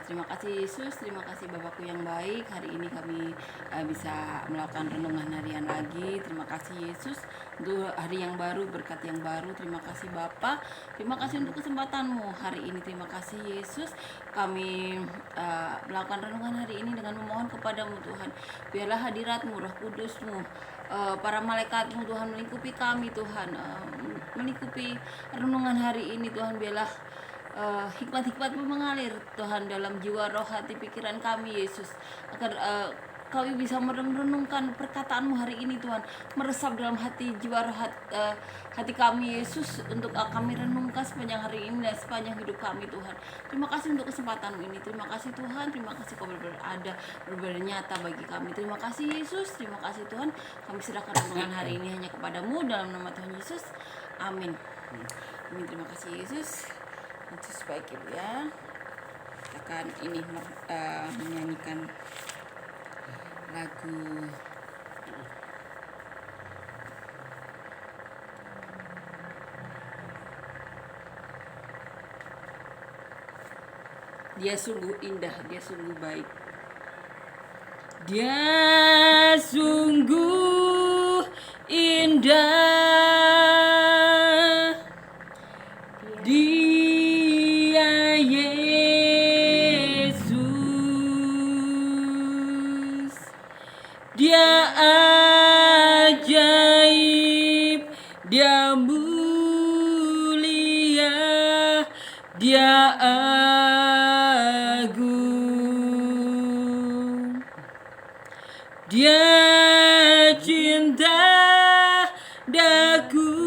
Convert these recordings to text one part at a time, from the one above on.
Terima kasih Yesus, terima kasih Bapakku yang baik. Hari ini kami bisa melakukan renungan harian lagi. Terima kasih Yesus untuk hari yang baru, berkat yang baru. Terima kasih Bapa. Terima kasih untuk kesempatanmu hari ini. Terima kasih Yesus. Kami melakukan renungan hari ini dengan memohon kepadamu Tuhan. Biarlah hadiratmu, Roh Kudusmu, para malaikatmu Tuhan melingkupi kami Tuhan, melingkupi renungan hari ini Tuhan. Biarlah hikmat-hikmat-Mu mengalir Tuhan dalam jiwa, roh, hati, pikiran kami Yesus, agar kami bisa merenungkan perkataan-Mu hari ini Tuhan, meresap dalam hati, jiwa, roh, hati kami Yesus, untuk kami renungkan sepanjang hari ini dan sepanjang hidup kami Tuhan. Terima kasih untuk kesempatan ini. Terima kasih Tuhan, terima kasih Kau berada, nyata bagi kami. Terima kasih Yesus, terima kasih Tuhan. Kami serahkan renungan hari ini hanya kepadamu dalam nama Tuhan Yesus. Amin. Amin. Terima kasih Yesus. Yesus baik Ibu ya. Kita akan ini menyanyikan lagu Dia sungguh indah, Dia sungguh baik. Dia sungguh indah, Dia Yesus. Dia ajaib, Dia mulia, Dia agung. Dia cinta daku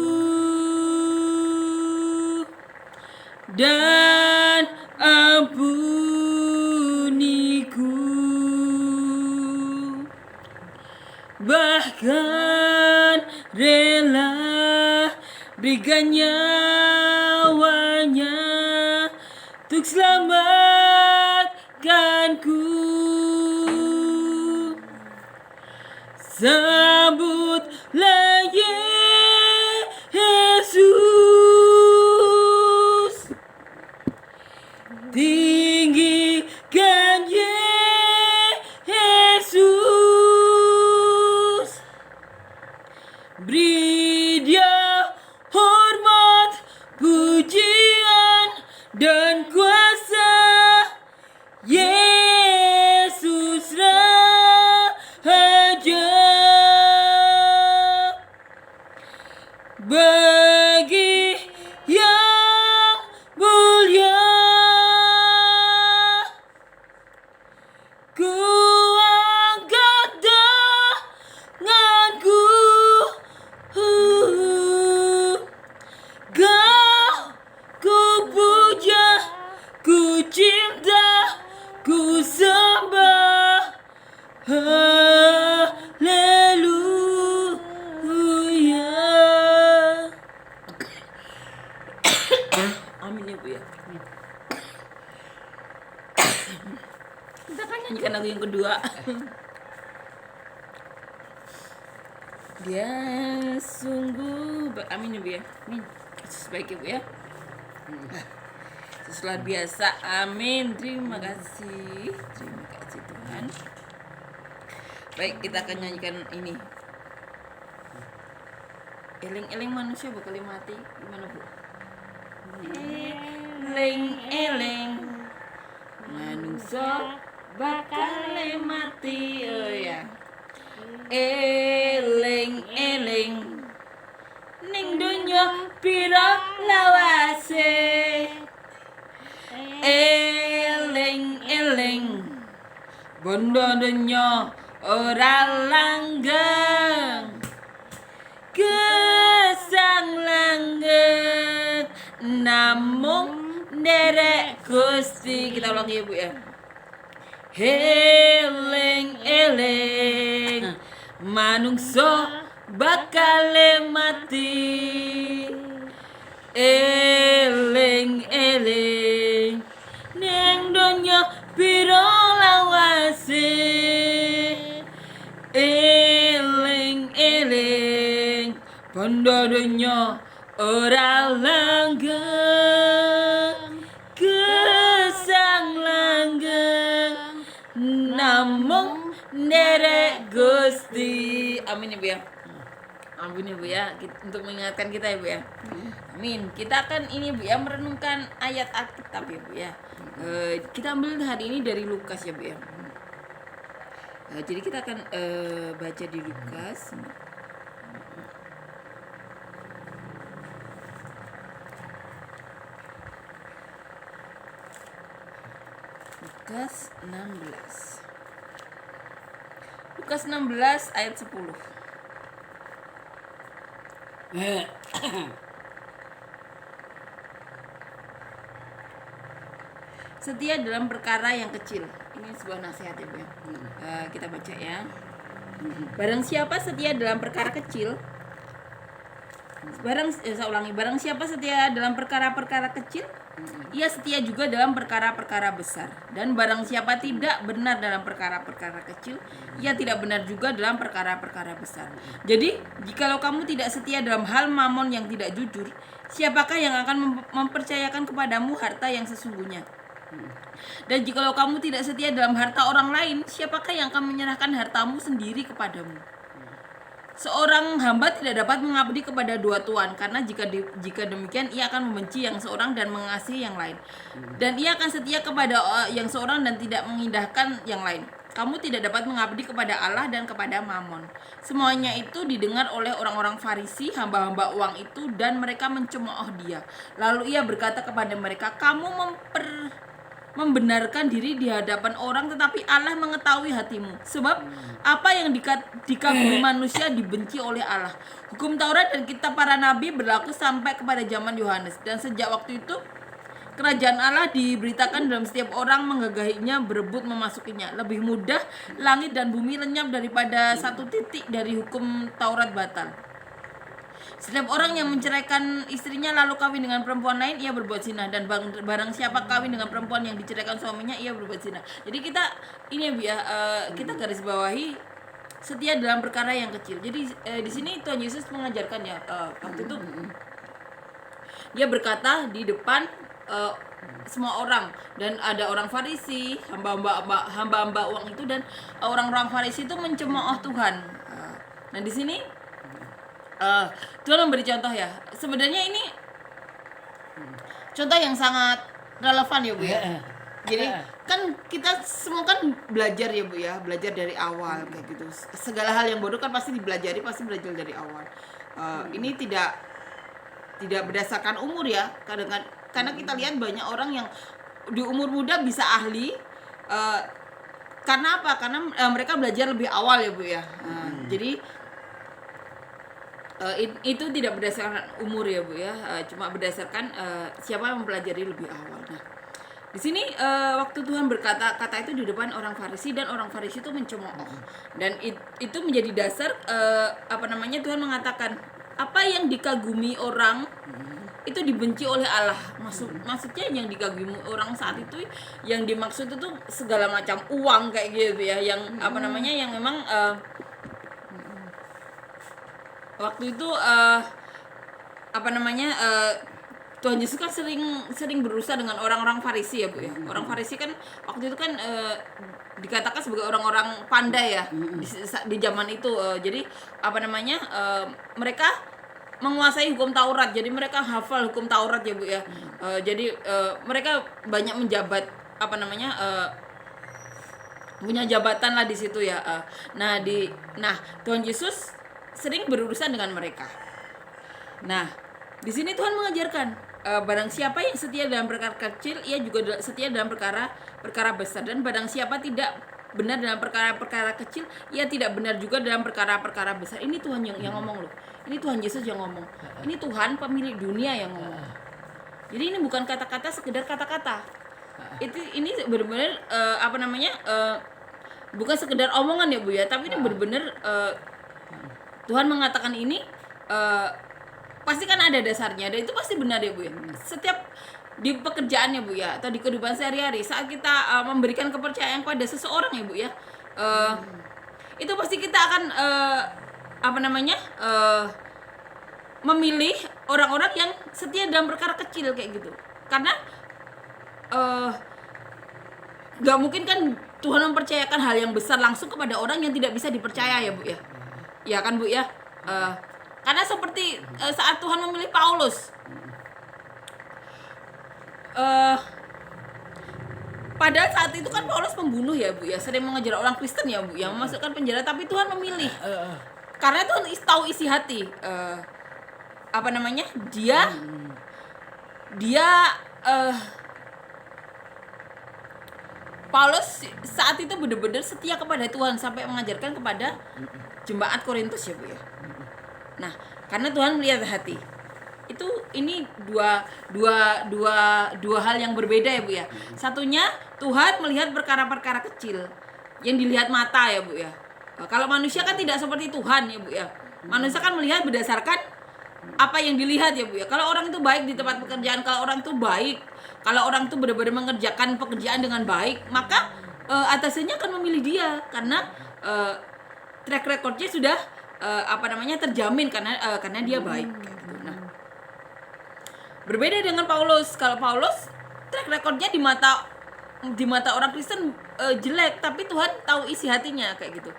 dan ampuniku, bahkan rela berikan nyawanya untuk selamatkanku. Sambutlah Yesus, tinggikan Yesus, beri Dia hormat, pujian dan kuasa. Yesus Raja, bagi yang mulia, ku angkat tanganku, ku puja, ku cinta, ku sembah. Haleluya. Amin ya Bu ya. Kita akan nyanyikan lagu yang kedua. Dia sungguh amin ya Bu ya. Amin. Yesus baik ya Bu ya. Setelah biasa. Amin. Terima kasih. Terima kasih Tuhan. Baik, kita akan nyanyikan ini. Eling-eling manusia bakal mati. Gimana Bu? Eling-eling manusia bakal mati. Oh ya. Eling-eling ning donya pira lawase. Eling-eling bondo donya ora langgeng, gesang langgeng namung nderek Gusti. Kita ulang ya Bu ya. Eling-eling manungsa bakal mati. Eling-eling ning donya pira lawase. Eling-eling bondo donya ora langgeng, gesang langgeng namung nderek Gusti. Amin ya Bu ya. Amin ya Bu ya, untuk mengingatkan kita ya Bu ya. Amin. Kita akan ini Bu ya, merenungkan ayat Alkitab ya Bu ya. Kita ambil hari ini dari Lukas ya Bu ya. Jadi kita akan baca di Lukas. Lukas 16. Lukas 16 ayat 10. Setia dalam perkara yang kecil. Ini sebuah nasihat ya Bu ya. Kita baca ya. Barang siapa setia dalam perkara kecil, barang siapa setia dalam perkara-perkara kecil, ia setia juga dalam perkara-perkara besar. Dan barang siapa tidak benar dalam perkara-perkara kecil, ia tidak benar juga dalam perkara-perkara besar. Jadi, jikalau kamu tidak setia dalam hal mamon yang tidak jujur, siapakah yang akan mempercayakan kepadamu harta yang sesungguhnya? Dan jikalau kamu tidak setia dalam harta orang lain, siapakah yang akan menyerahkan hartamu sendiri kepadamu? Seorang hamba tidak dapat mengabdi kepada dua tuan, karena jika demikian ia akan membenci yang seorang dan mengasihi yang lain, dan ia akan setia kepada yang seorang dan tidak mengindahkan yang lain. Kamu tidak dapat mengabdi kepada Allah dan kepada Mamon. Semuanya itu didengar oleh orang-orang Farisi, hamba-hamba uang itu, dan mereka mencemooh dia. Lalu ia berkata kepada mereka, kamu membenarkan diri di hadapan orang, tetapi Allah mengetahui hatimu. Sebab apa yang dikagumi manusia dibenci oleh Allah. Hukum Taurat dan kitab para nabi berlaku sampai kepada zaman Yohanes. Dan sejak waktu itu kerajaan Allah diberitakan dalam setiap orang menggagahinya, berebut memasukinya. Lebih mudah langit dan bumi lenyap daripada satu titik dari hukum Taurat batal. Setiap orang yang menceraikan istrinya lalu kawin dengan perempuan lain, ia berbuat zina. Dan barang siapa kawin dengan perempuan yang diceraikan suaminya, ia berbuat zina. Jadi kita ini ya, kita garis bawahi setia dalam perkara yang kecil. Jadi di sini Tuhan Yesus mengajarkan ya, waktu itu dia berkata di depan semua orang, dan ada orang Farisi, hamba-hamba uang itu, dan orang-orang Farisi itu mencemooh Tuhan. Nah di sini Tuhan memberi contoh ya. Sebenarnya ini contoh yang sangat relevan ya Bu ya. Jadi kan kita semua kan belajar ya Bu ya, belajar dari awal kayak gitu. Segala hal yang bodoh kan pasti dipelajari, pasti belajar dari awal. Ini tidak berdasarkan umur ya. Karena kita lihat banyak orang yang di umur muda bisa ahli. Karena apa? Karena mereka belajar lebih awal ya Bu ya. Jadi itu tidak berdasarkan umur ya Bu ya, cuma berdasarkan siapa yang mempelajari lebih awal. Nah, di sini waktu Tuhan berkata kata itu di depan orang Farisi, dan orang Farisi itu mencemooh, dan itu menjadi dasar Tuhan mengatakan apa yang dikagumi orang itu dibenci oleh Allah. Maksudnya yang dikagumi orang saat itu, yang dimaksud itu segala macam uang kayak gitu ya, yang yang memang waktu itu Tuhan Yesus kan sering berusaha dengan orang-orang Farisi ya Bu ya. Orang Farisi kan waktu itu kan dikatakan sebagai orang-orang pandai ya di zaman itu. Jadi mereka menguasai hukum Taurat. Jadi mereka hafal hukum Taurat ya Bu ya. Jadi mereka banyak menjabat punya jabatan lah di situ ya. Nah Tuhan Yesus sering berurusan dengan mereka. Nah, di sini Tuhan mengajarkan barang siapa yang setia dalam perkara kecil, ia juga setia dalam perkara besar. Dan barang siapa tidak benar dalam perkara-perkara kecil, ia tidak benar juga dalam perkara-perkara besar. Ini Tuhan yang ngomong loh. Ini Tuhan Yesus yang ngomong. Ini Tuhan pemilik dunia yang ngomong. Jadi ini bukan kata-kata sekedar kata-kata. Ini benar-benar bukan sekedar omongan ya Bu ya, tapi ini benar-benar Tuhan mengatakan ini pasti kan ada dasarnya, dan itu pasti benar ya Bu ya. Setiap di pekerjaan ya Bu ya, atau di kehidupan sehari-hari, saat kita memberikan kepercayaan pada seseorang ya Bu ya, itu pasti kita akan memilih orang-orang yang setia dalam perkara kecil kayak gitu. Karena gak mungkin kan Tuhan mempercayakan hal yang besar langsung kepada orang yang tidak bisa dipercaya ya Bu ya. Ya kan Bu ya. Karena seperti saat Tuhan memilih Paulus, pada saat itu kan Paulus pembunuh ya Bu ya, sering mengejar orang Kristen ya Bu, yang memasukkan penjara, tapi Tuhan memilih karena Tuhan tahu isi hati. Apa namanya? Dia Paulus saat itu benar-benar setia kepada Tuhan sampai mengajarkan kepada jemaat Korintus ya Bu ya. Nah, karena Tuhan melihat hati. Ini dua hal yang berbeda ya Bu ya. Satunya Tuhan melihat perkara-perkara kecil yang dilihat mata ya Bu ya. Kalau manusia kan tidak seperti Tuhan ya Bu ya. Manusia kan melihat berdasarkan apa yang dilihat ya Bu ya. Kalau orang itu baik di tempat pekerjaan, kalau orang itu baik, kalau orang itu benar-benar mengerjakan pekerjaan dengan baik, maka atasannya akan memilih dia karena track recordnya sudah terjamin karena dia baik kayak gitu. Nah, berbeda dengan Paulus. Kalau Paulus track recordnya di mata orang Kristen jelek, tapi Tuhan tahu isi hatinya kayak gitu.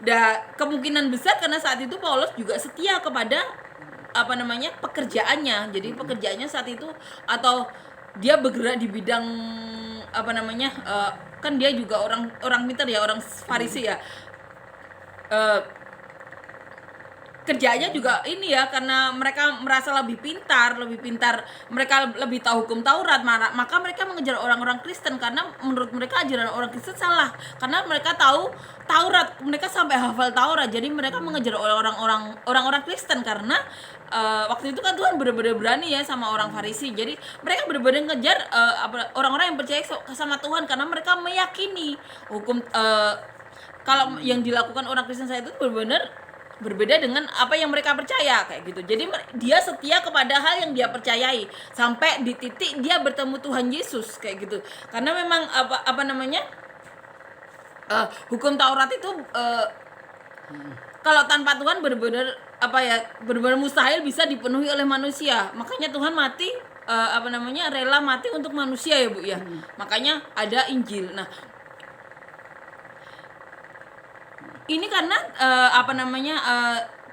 Dan kemungkinan besar karena saat itu Paulus juga setia kepada pekerjaannya. Jadi pekerjaannya saat itu, atau dia bergerak di bidang kan dia juga orang pintar ya, orang Farisi ya. Kerjanya juga ini ya, karena mereka merasa lebih pintar, mereka lebih tahu hukum Taurat, maka mereka mengejar orang-orang Kristen karena menurut mereka ajaran orang Kristen salah, karena mereka tahu Taurat, mereka sampai hafal Taurat. Jadi mereka mengejar orang-orang Kristen karena waktu itu kan Tuhan benar-benar berani ya sama orang Farisi. Jadi mereka benar-benar ngejar orang-orang yang percaya sama Tuhan karena mereka meyakini hukum kalau yang dilakukan orang Kristen saya itu benar-benar berbeda dengan apa yang mereka percaya kayak gitu. Jadi dia setia kepada hal yang dia percayai sampai di titik dia bertemu Tuhan Yesus kayak gitu. Karena memang hukum Taurat itu kalau tanpa Tuhan benar-benar benar-benar mustahil bisa dipenuhi oleh manusia. Makanya Tuhan mati rela mati untuk manusia ya Bu ya. Makanya ada Injil. Nah, ini karena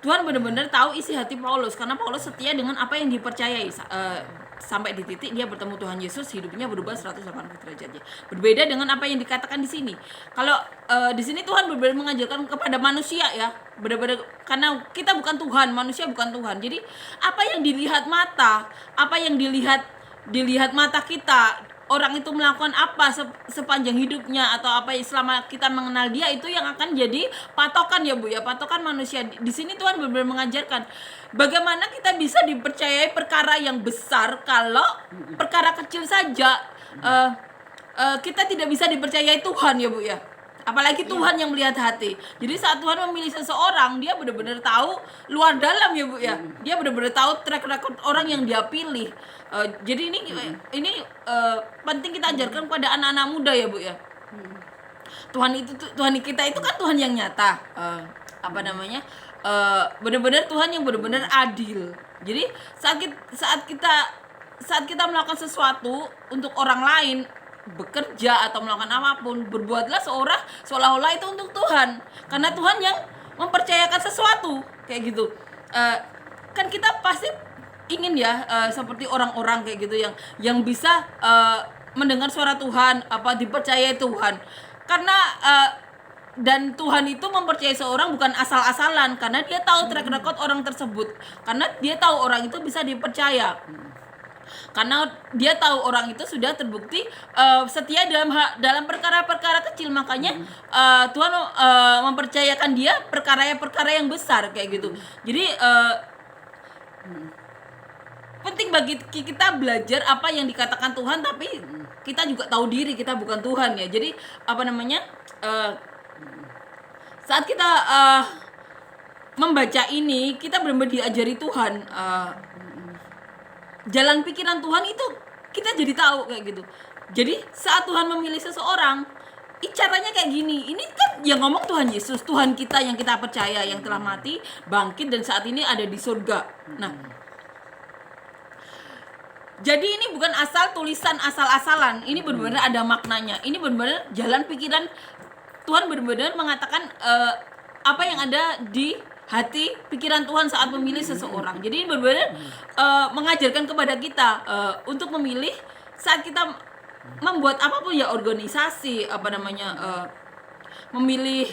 Tuhan benar-benar tahu isi hati Paulus, karena Paulus setia dengan apa yang dipercayai sampai di titik dia bertemu Tuhan Yesus, hidupnya berubah 180 derajat. Berbeda dengan apa yang dikatakan di sini. Kalau di sini Tuhan benar-benar mengajarkan kepada manusia ya, benar-benar, karena kita bukan Tuhan, manusia bukan Tuhan. Jadi apa yang dilihat mata, apa yang dilihat mata kita, orang itu melakukan apa sepanjang hidupnya atau apa selama kita mengenal dia, itu yang akan jadi patokan ya Bu ya, patokan manusia. Di sini Tuhan benar-benar mengajarkan bagaimana kita bisa dipercayai perkara yang besar kalau perkara kecil saja kita tidak bisa dipercayai Tuhan ya Bu ya. Apalagi Tuhan yang melihat hati. Jadi saat Tuhan memilih seseorang, dia benar-benar tahu luar dalam ya Bu ya. Dia benar-benar tahu track record orang yang dia pilih. Jadi ini penting kita ajarkan kepada anak-anak muda ya Bu ya. Tuhan kita itu kan Tuhan yang nyata. Benar-benar Tuhan yang benar-benar adil. Jadi saat kita melakukan sesuatu untuk orang lain, bekerja atau melakukan apapun, berbuatlah seolah-olah itu untuk Tuhan, karena Tuhan yang mempercayakan sesuatu kayak gitu. Kan kita pasti ingin ya seperti orang-orang kayak gitu yang bisa mendengar suara Tuhan, dipercayai Tuhan, karena dan Tuhan itu mempercayai seorang bukan asal-asalan, karena dia tahu track record orang tersebut, karena dia tahu orang itu bisa dipercaya. Karena dia tahu orang itu sudah terbukti setia dalam perkara-perkara kecil, makanya Tuhan mempercayakan dia perkara yang besar kayak gitu. Jadi penting bagi kita belajar apa yang dikatakan Tuhan, tapi kita juga tahu diri kita bukan Tuhan ya. Jadi saat kita membaca ini, kita benar-benar diajari Tuhan. Jalan pikiran Tuhan itu kita jadi tahu kayak gitu. Jadi saat Tuhan memilih seseorang, caranya kayak gini. Ini kan yang ngomong Tuhan Yesus, Tuhan kita yang kita percaya, yang telah mati, bangkit, dan saat ini ada di surga. Nah, Jadi ini bukan asal tulisan asal-asalan. Ini benar-benar ada maknanya. Ini benar-benar jalan pikiran Tuhan, benar-benar mengatakan apa yang ada di hati pikiran Tuhan saat memilih seseorang. Jadi ini benar-benar mengajarkan kepada kita untuk memilih saat kita membuat apapun ya, organisasi memilih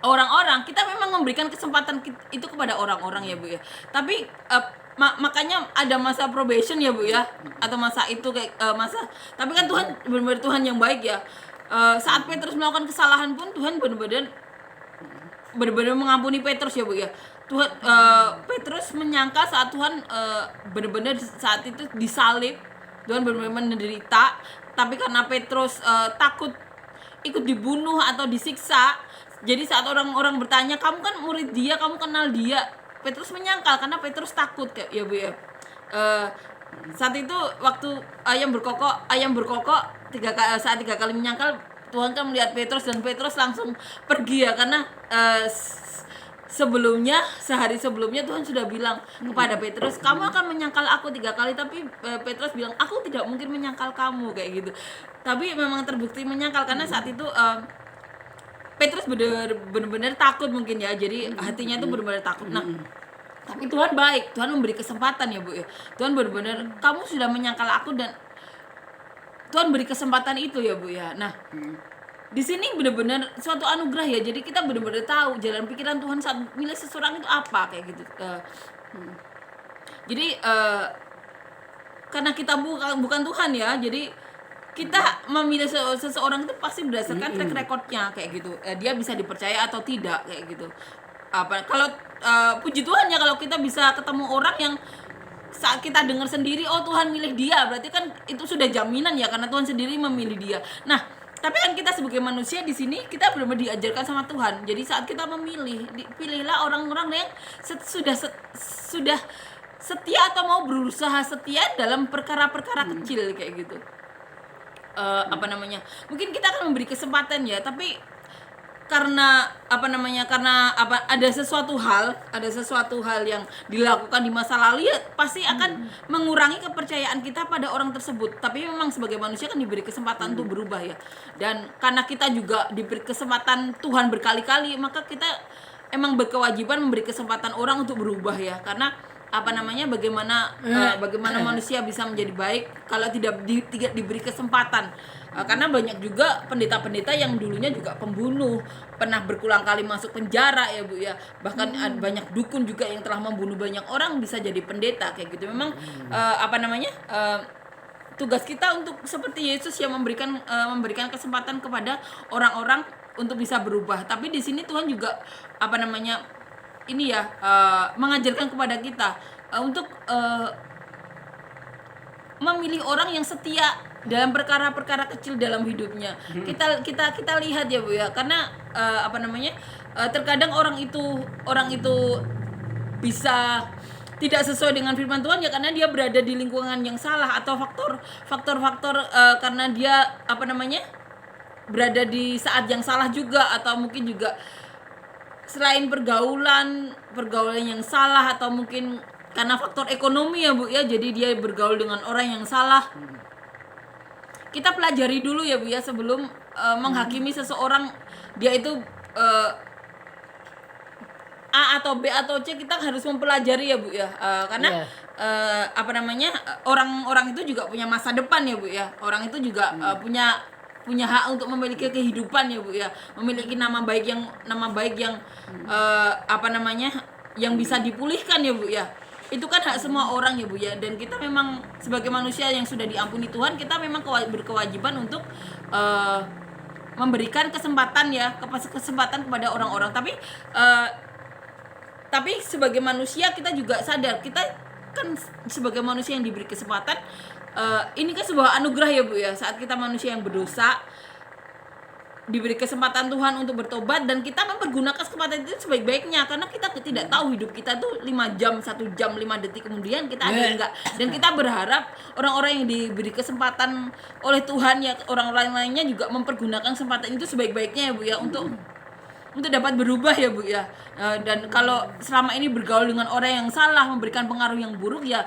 orang-orang. Kita memang memberikan kesempatan itu kepada orang-orang ya Bu ya. Tapi makanya ada masa probation ya Bu ya, atau masa itu kayak tapi kan Tuhan benar-benar Tuhan yang baik ya. Saat Petrus melakukan kesalahan pun Tuhan benar-benar mengampuni Petrus ya Bu ya. Tuhan Petrus menyangka saat Tuhan benar-benar saat itu disalib, Tuhan benar-benar menderita, tapi karena Petrus takut ikut dibunuh atau disiksa, jadi saat orang-orang bertanya, kamu kan murid dia, kamu kenal dia, Petrus menyangkal karena Petrus takut kayak ya Bu ya. Saat itu waktu ayam berkokok saat 3 kali menyangkal, Tuhan kan melihat Petrus dan Petrus langsung pergi ya, karena sehari sebelumnya Tuhan sudah bilang kepada Petrus, kamu akan menyangkal aku 3 kali, tapi Petrus bilang, aku tidak mungkin menyangkal kamu kayak gitu. Tapi memang terbukti menyangkal karena saat itu Petrus benar-benar takut mungkin ya, jadi hatinya itu benar-benar takut. Nah, tapi Tuhan baik, Tuhan memberi kesempatan ya Bu ya. Tuhan benar-benar, kamu sudah menyangkal aku, dan Tuhan beri kesempatan itu ya Bu ya. Nah, di sini benar-benar suatu anugerah ya. Jadi kita benar-benar tahu jalan pikiran Tuhan saat milih seseorang itu apa kayak gitu. Jadi karena kita bukan Tuhan ya, jadi kita memilih seseorang itu pasti berdasarkan track recordnya kayak gitu. Dia bisa dipercaya atau tidak kayak gitu. Kalau puji Tuhan ya, kalau kita bisa ketemu orang yang saat kita dengar sendiri, oh Tuhan milih dia, berarti kan itu sudah jaminan ya, karena Tuhan sendiri memilih dia. Nah, tapi kan kita sebagai manusia di sini kita benar-benar diajarkan sama Tuhan. Jadi saat kita memilih, pilihlah orang-orang yang sudah setia atau mau berusaha setia dalam perkara-perkara kecil kayak gitu. Mungkin kita akan memberi kesempatan ya, tapi karena ada sesuatu hal yang dilakukan di masa lalu ya, pasti akan mengurangi kepercayaan kita pada orang tersebut. Tapi memang sebagai manusia kan diberi kesempatan untuk berubah ya, dan karena kita juga diberi kesempatan Tuhan berkali-kali, maka kita emang berkewajiban memberi kesempatan orang untuk berubah ya. Karena bagaimana manusia bisa menjadi baik kalau tidak diberi kesempatan. Karena banyak juga pendeta-pendeta yang dulunya juga pembunuh, pernah berulang kali masuk penjara ya Bu ya. Bahkan banyak dukun juga yang telah membunuh banyak orang bisa jadi pendeta kayak gitu. Memang tugas kita untuk seperti Yesus yang memberikan kesempatan kepada orang-orang untuk bisa berubah. Tapi di sini Tuhan juga mengajarkan kepada kita untuk memilih orang yang setia dalam perkara-perkara kecil dalam hidupnya. Kita lihat ya Bu ya, karena terkadang orang itu bisa tidak sesuai dengan firman Tuhan ya, karena dia berada di lingkungan yang salah, atau faktor karena dia berada di saat yang salah juga, atau mungkin juga selain pergaulan yang salah, atau mungkin karena faktor ekonomi ya Bu ya, jadi dia bergaul dengan orang yang salah. Kita pelajari dulu ya Bu ya, sebelum menghakimi seseorang dia itu A atau B atau C, kita harus mempelajari ya Bu ya, karena orang-orang itu juga punya masa depan ya Bu ya. Orang itu juga punya hak untuk memiliki kehidupan ya Bu ya, memiliki nama baik yang yang bisa dipulihkan ya Bu ya. Itu kan hak semua orang ya Bu ya, dan kita memang sebagai manusia yang sudah diampuni Tuhan, kita memang berkewajiban untuk memberikan kesempatan kepada orang-orang. Tapi sebagai manusia kita juga sadar, kita kan sebagai manusia yang diberi kesempatan, ini kan sebuah anugerah ya Bu ya. Saat kita manusia yang berdosa diberi kesempatan Tuhan untuk bertobat, dan kita mempergunakan kesempatan itu sebaik-baiknya, karena kita tidak tahu hidup kita tuh 5 jam, 1 jam, 5 detik kemudian kita ada enggak. Dan kita berharap orang-orang yang diberi kesempatan oleh Tuhan ya, orang-orang lainnya juga mempergunakan kesempatan itu sebaik-baiknya ya Bu ya, untuk dapat berubah ya Bu ya. Dan kalau selama ini bergaul dengan orang yang salah, memberikan pengaruh yang buruk ya,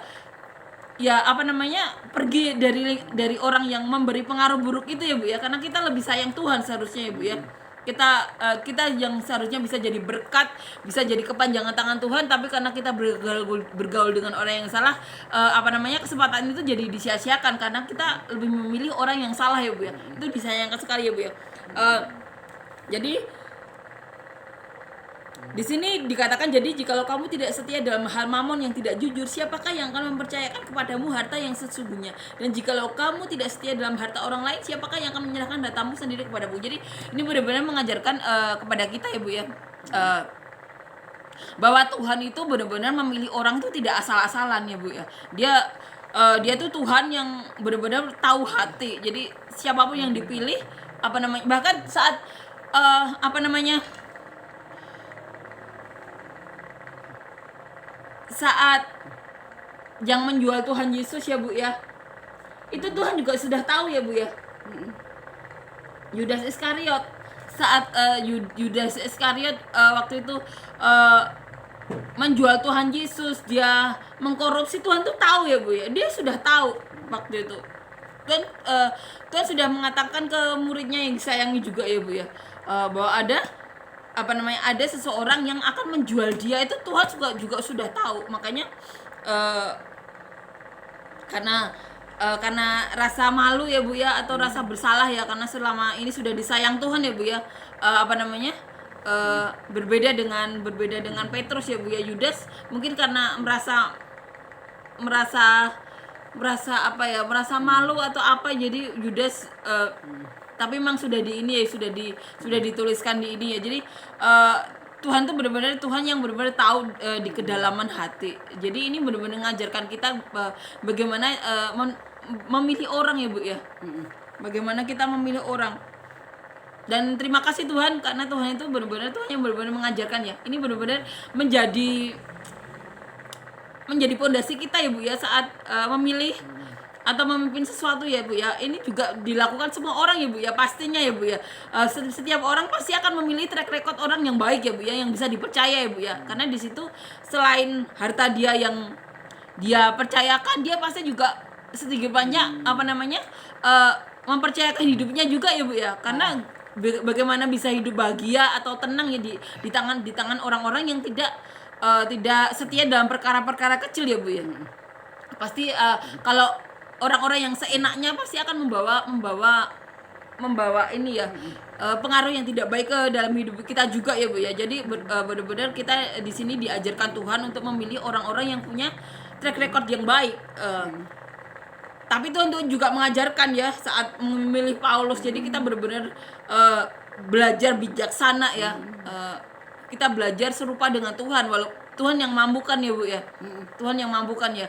ya apa namanya, pergi dari orang yang memberi pengaruh buruk itu ya Bu ya, karena kita lebih sayang Tuhan seharusnya ya Bu ya. Kita yang seharusnya bisa jadi berkat, bisa jadi kepanjangan tangan Tuhan, tapi karena kita bergaul dengan orang yang salah, apa namanya, kesempatan itu jadi disia-siakan karena kita lebih memilih orang yang salah ya Bu ya. Itu disayangkan sekali ya Bu ya. Jadi di sini dikatakan, jadi jikalau kamu tidak setia dalam hal mamon yang tidak jujur, siapakah yang akan mempercayakan kepadamu harta yang sesungguhnya? Dan jikalau kamu tidak setia dalam harta orang lain, siapakah yang akan menyerahkan datamu sendiri kepadamu? Jadi ini benar-benar mengajarkan kepada kita ya Bu ya, bahwa Tuhan itu benar-benar memilih orang itu tidak asal-asalan ya Bu ya. Dia tuh Tuhan yang benar-benar tahu hati. Jadi siapapun yang dipilih, apa namanya, bahkan saat apa namanya, saat yang menjual Tuhan Yesus ya Bu ya, itu Tuhan juga sudah tahu ya Bu ya. Yudas Iskariot, saat Yudas Iskariot waktu itu menjual Tuhan Yesus, dia mengkorupsi, Tuhan tuh tahu ya Bu ya. Dia sudah tahu waktu itu. Tuhan sudah mengatakan ke muridnya yang disayangi juga ya Bu ya, bahwa ada apa namanya, ada seseorang yang akan menjual dia. Itu Tuhan juga sudah tahu. Makanya karena rasa malu ya Bu ya, atau rasa bersalah ya, karena selama ini sudah disayang Tuhan ya Bu ya, apa namanya, berbeda dengan Petrus ya Bu ya. Yudas mungkin karena merasa apa ya, merasa malu atau apa, jadi Yudas tapi memang sudah di ini ya, sudah dituliskan di ini ya. Jadi Tuhan tuh benar-benar Tuhan yang benar-benar tahu di kedalaman hati. Jadi ini benar-benar mengajarkan kita bagaimana memilih orang ya Bu ya. Bagaimana kita memilih orang. Dan terima kasih Tuhan, karena Tuhan itu benar-benar Tuhan yang benar-benar mengajarkan ya. Ini benar-benar menjadi pondasi kita ya Bu ya, saat memilih atau memimpin sesuatu ya Bu ya. Ini juga dilakukan semua orang ya Bu ya, pastinya ya Bu ya. Setiap orang pasti akan memilih track record orang yang baik ya Bu ya, yang bisa dipercaya ya Bu ya. Karena di situ selain harta dia yang dia percayakan, dia pasti juga sedikit banyak apa namanya, mempercayakan hidupnya juga ya Bu ya. Karena bagaimana bisa hidup bahagia atau tenang ya di tangan orang-orang yang tidak setia dalam perkara-perkara kecil ya Bu ya. Pasti kalau orang-orang yang seenaknya pasti akan membawa ini ya, pengaruh yang tidak baik ke dalam hidup kita juga ya Bu ya. Jadi benar-benar kita di sini diajarkan Tuhan untuk memilih orang-orang yang punya track record yang baik. Tapi Tuhan juga mengajarkan ya saat memilih Paulus. Jadi kita benar-benar belajar bijaksana ya. Kita belajar serupa dengan Tuhan, walau Tuhan yang mampukan ya Bu ya. Tuhan yang mampukan ya.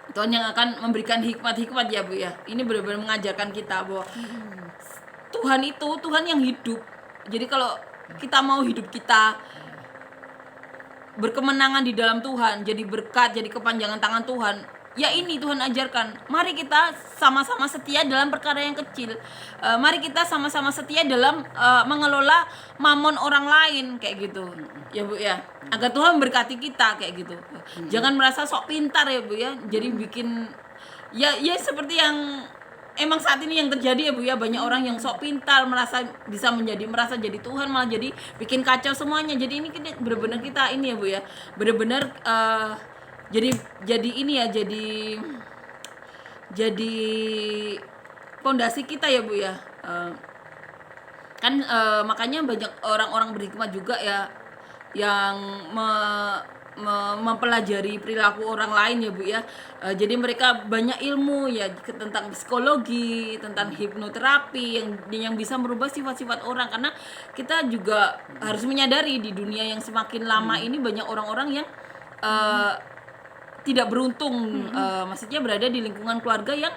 Tuhan yang akan memberikan hikmat-hikmat ya Bu ya. Ini benar-benar mengajarkan kita bahwa Tuhan itu Tuhan yang hidup. Jadi kalau kita mau hidup kita berkemenangan di dalam Tuhan, jadi berkat, jadi kepanjangan tangan Tuhan, ya ini Tuhan ajarkan. Mari kita sama-sama setia dalam perkara yang kecil. Mari kita sama-sama setia dalam mengelola mamon orang lain kayak gitu. Ya Bu ya. Agar Tuhan berkati kita kayak gitu. Jangan merasa sok pintar ya Bu ya. Jadi bikin ya seperti yang emang saat ini yang terjadi ya Bu ya. Banyak orang yang sok pintar, merasa jadi Tuhan, malah jadi bikin kacau semuanya. Jadi ini benar-benar kita ini ya Bu ya. Benar-benar jadi ini ya, jadi pondasi kita ya Bu ya. Makanya banyak orang-orang berhikmat juga ya yang mempelajari perilaku orang lain ya Bu ya. Jadi mereka banyak ilmu ya tentang psikologi, tentang hipnoterapi yang bisa merubah sifat-sifat orang. Karena kita juga harus menyadari di dunia yang semakin lama ini banyak orang-orang yang tidak beruntung, maksudnya berada di lingkungan keluarga yang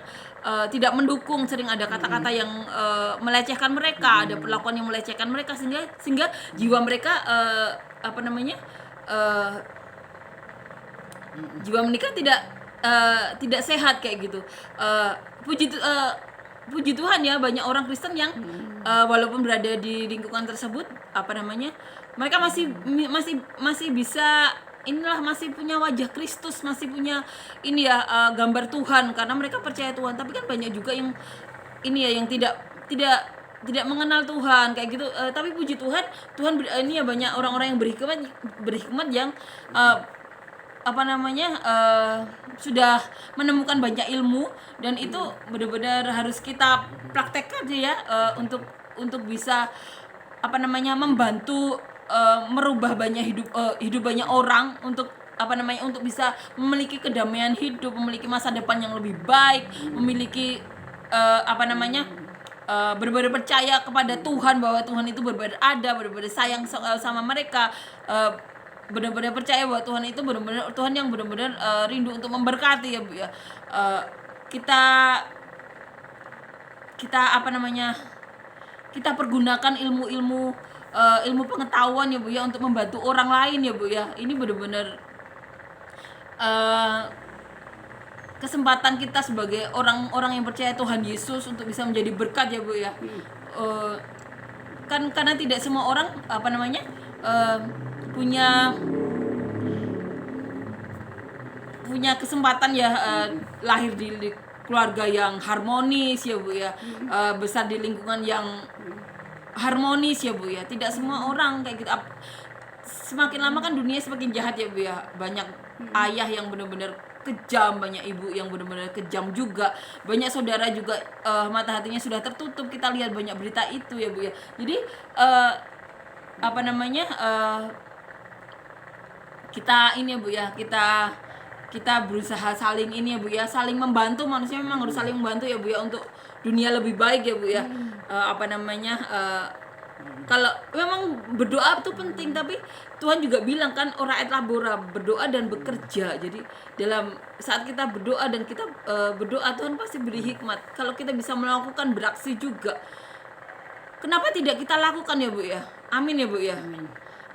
tidak mendukung. Sering ada kata-kata yang melecehkan mereka, ada perlakuan yang melecehkan mereka, sehingga jiwa mereka apa namanya, jiwa mereka tidak sehat kayak gitu. Puji Tuhan ya, banyak orang Kristen yang walaupun berada di lingkungan tersebut, apa namanya, mereka masih bisa inilah masih punya wajah Kristus, masih punya ini ya, gambar Tuhan, karena mereka percaya Tuhan. Tapi kan banyak juga yang ini ya, yang tidak tidak mengenal Tuhan kayak gitu. Tapi puji Tuhan, Tuhan ini ya, banyak orang-orang yang berhikmat yang apa namanya, sudah menemukan banyak ilmu, dan itu benar-benar harus kita praktekkan ya, untuk bisa apa namanya, membantu merubah banyak hidup banyak orang, untuk apa namanya, untuk bisa memiliki kedamaian hidup, memiliki masa depan yang lebih baik, memiliki apa namanya, benar-benar percaya kepada Tuhan, bahwa Tuhan itu benar-benar ada, benar-benar sayang sama mereka, benar-benar percaya bahwa Tuhan itu benar-benar Tuhan yang benar-benar rindu untuk memberkati ya Bu ya. Kita apa namanya, kita pergunakan ilmu pengetahuan ya Bu ya, untuk membantu orang lain ya Bu ya. Ini benar-benar kesempatan kita sebagai orang-orang yang percaya Tuhan Yesus untuk bisa menjadi berkat ya Bu ya. Kan karena tidak semua orang apa namanya, punya kesempatan ya, lahir di keluarga yang harmonis ya Bu ya, besar di lingkungan yang harmonis ya Bu ya. Tidak semua orang kayak gitu. Semakin lama kan dunia semakin jahat ya Bu ya. Banyak ayah yang benar-benar kejam, banyak ibu yang benar-benar kejam juga, banyak saudara juga mata hatinya sudah tertutup. Kita lihat banyak berita itu ya Bu ya. Jadi apa namanya, kita ini ya Bu ya, kita berusaha saling ini ya Bu ya, saling membantu. Manusia memang harus saling membantu ya Bu ya, untuk dunia lebih baik ya Bu ya. Apa namanya, kalau memang berdoa itu penting, tapi Tuhan juga bilang kan, ora et labora, berdoa dan bekerja. Jadi dalam saat kita berdoa dan kita berdoa, Tuhan pasti beri hikmat. Kalau kita bisa melakukan, beraksi juga, kenapa tidak kita lakukan ya Bu ya. Amin ya Bu ya.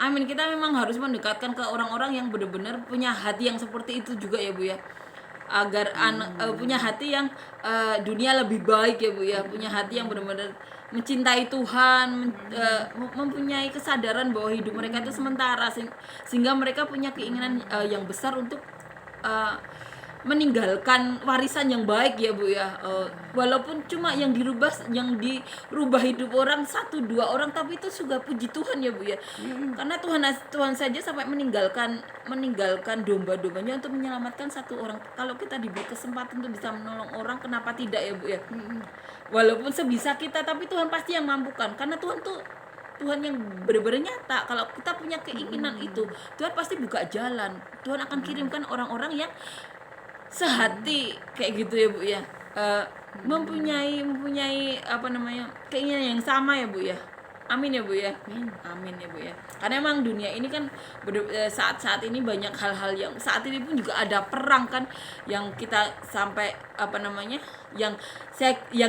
Amin. Kita memang harus mendekatkan ke orang-orang yang benar-benar punya hati yang seperti itu juga ya Bu ya, agar punya hati yang dunia lebih baik ya Bu ya, punya hati yang benar-benar mencintai Tuhan, mempunyai kesadaran bahwa hidup mereka itu sementara, sehingga mereka punya keinginan yang besar untuk meninggalkan warisan yang baik ya Bu ya. Walaupun cuma yang dirubah hidup orang 1-2 orang, tapi itu juga puji Tuhan ya Bu ya. Karena Tuhan saja sampai meninggalkan domba-dombanya untuk menyelamatkan 1 orang. Kalau kita diberi kesempatan untuk bisa menolong orang, kenapa tidak ya Bu ya. Walaupun sebisa kita, tapi Tuhan pasti yang mampukan, karena Tuhan yang benar-benar nyata. Kalau kita punya keinginan itu, Tuhan pasti buka jalan. Tuhan akan kirimkan orang-orang yang sehati kayak gitu ya Bu ya, mempunyai apa namanya, keinginan yang sama ya Bu ya. Amin ya Bu ya. Amin ya Bu ya. Karena emang dunia ini kan saat ini banyak hal-hal yang saat ini pun juga ada perang kan, yang kita sampai apa namanya, yang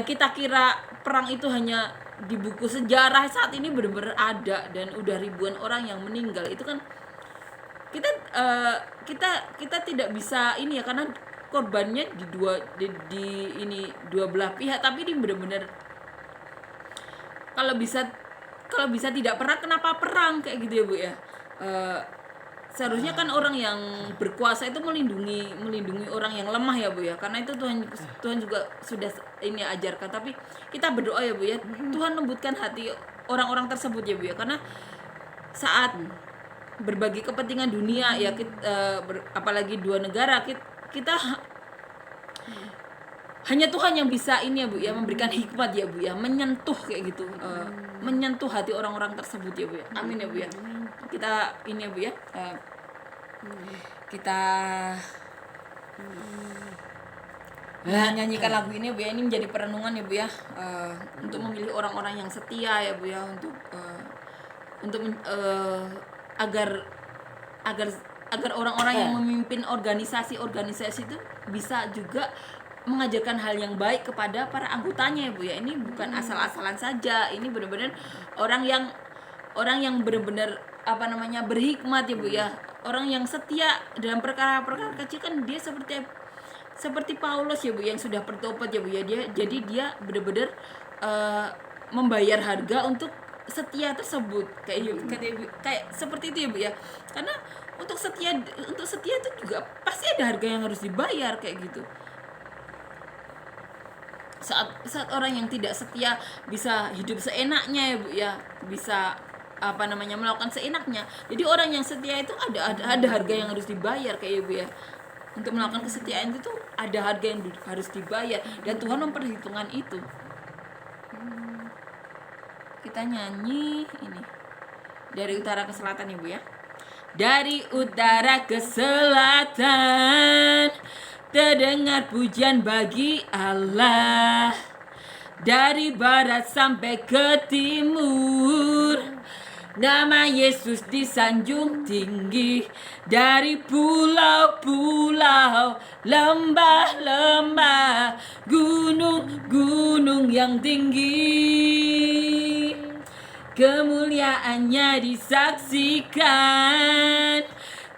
kita kira perang itu hanya di buku sejarah, saat ini benar-benar ada, dan udah ribuan orang yang meninggal. Itu kan kita tidak bisa ini ya, karena korbannya di dua belah pihak. Tapi ini benar-benar, kalau bisa tidak perang, kenapa perang kayak gitu ya Bu ya. Seharusnya kan orang yang berkuasa itu melindungi orang yang lemah ya Bu ya, karena itu Tuhan juga sudah ini ajarkan. Tapi kita berdoa ya Bu ya, Tuhan lembutkan hati orang-orang tersebut ya Bu ya, karena saat berbagi kepentingan dunia ya, apalagi 2 negara, kita hanya Tuhan yang bisa ini ya Bu ya, memberikan hikmat ya Bu ya, menyentuh kayak gitu, menyentuh hati orang-orang tersebut ya Bu ya. Amin ya Bu ya. Kita ini ya Bu ya, kita nyanyikan lagu ini ya Bu ya. Ini menjadi perenungan ya Bu ya, untuk memilih orang-orang yang setia ya Bu ya, untuk agar orang-orang yang memimpin organisasi itu bisa juga mengajarkan hal yang baik kepada para anggotanya ya Bu ya. Ini bukan asal-asalan saja, ini benar-benar orang yang benar-benar apa namanya, berhikmat ya Bu ya, orang yang setia dalam perkara-perkara kecil. Kan dia seperti Paulus ya Bu, yang sudah bertobat ya Bu ya, dia benar-benar membayar harga untuk setia tersebut, kayak seperti itu ya Bu ya. Karena Untuk setia itu juga pasti ada harga yang harus dibayar kayak gitu. Saat orang yang tidak setia bisa hidup seenaknya ya Bu ya, bisa melakukan seenaknya. Jadi orang yang setia itu ada harga yang harus dibayar kayak Bu ya. Untuk melakukan kesetiaan itu ada harga yang harus dibayar dan Tuhan memperhitungkan itu. Kita nyanyi ini dari utara ke selatan ya Bu ya. Dari utara ke selatan terdengar pujian bagi Allah. Dari barat sampai ke timur, nama Yesus disanjung tinggi. Dari pulau-pulau, lembah-lembah, gunung-gunung yang tinggi, kemuliaannya disaksikan,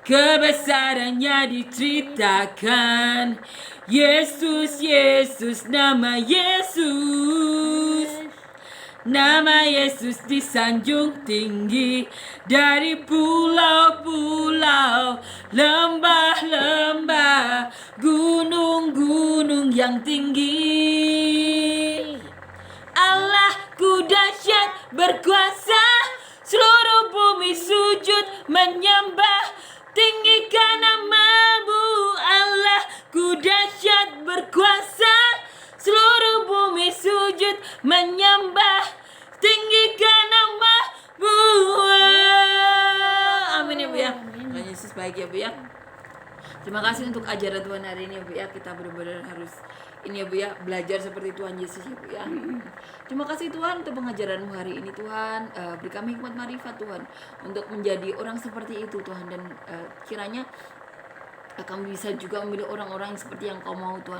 kebesarannya diceritakan. Yesus, Yesus, nama Yesus. Nama Yesus disanjung tinggi. Dari pulau-pulau, lembah-lembah, gunung-gunung yang tinggi. Allahku dahsyat berkuasa, seluruh bumi sujud menyembah. Tinggikan nama-Mu, Allahku dahsyat berkuasa, seluruh bumi sujud menyembah. Tinggikan nama-Mu. Amin ya Bu ya. Tuhan Yesus baik ya Bu ya. Terima kasih untuk ajaran Tuhan hari ini ya Bu ya. Kita benar-benar harus ini ya Bu ya, belajar seperti Tuhan Yesus ya Bu ya. Terima kasih Tuhan untuk pengajaran-Mu hari ini Tuhan. Beri kami hikmat marifat Tuhan untuk menjadi orang seperti itu Tuhan. Dan kiranya kami bisa juga memilih orang-orang yang seperti yang Kau mau Tuhan,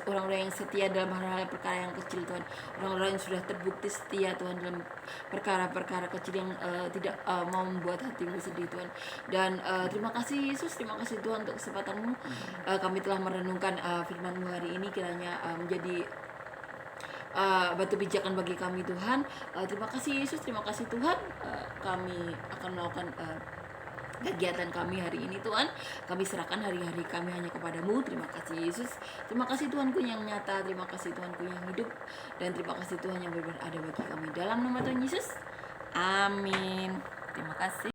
orang-orang yang setia dalam hal-hal perkara yang kecil Tuhan, orang-orang yang sudah terbukti setia Tuhan dalam perkara-perkara kecil yang tidak mau membuat hatimu sedih Tuhan. Dan terima kasih Yesus, terima kasih Tuhan untuk kesempatan-Mu. Kami telah merenungkan firman-Mu hari ini, kiranya menjadi batu pijakan bagi kami Tuhan. Terima kasih Yesus, terima kasih Tuhan. Kami akan melakukan kegiatan kami hari ini Tuhan. Kami serahkan hari-hari kami hanya kepadamu. Terima kasih Yesus. Terima kasih Tuhanku yang nyata. Terima kasih Tuhanku yang hidup. Dan terima kasih Tuhan yang benar-benar ada bagi kami. Dalam nama Tuhan Yesus. Amin. Terima kasih.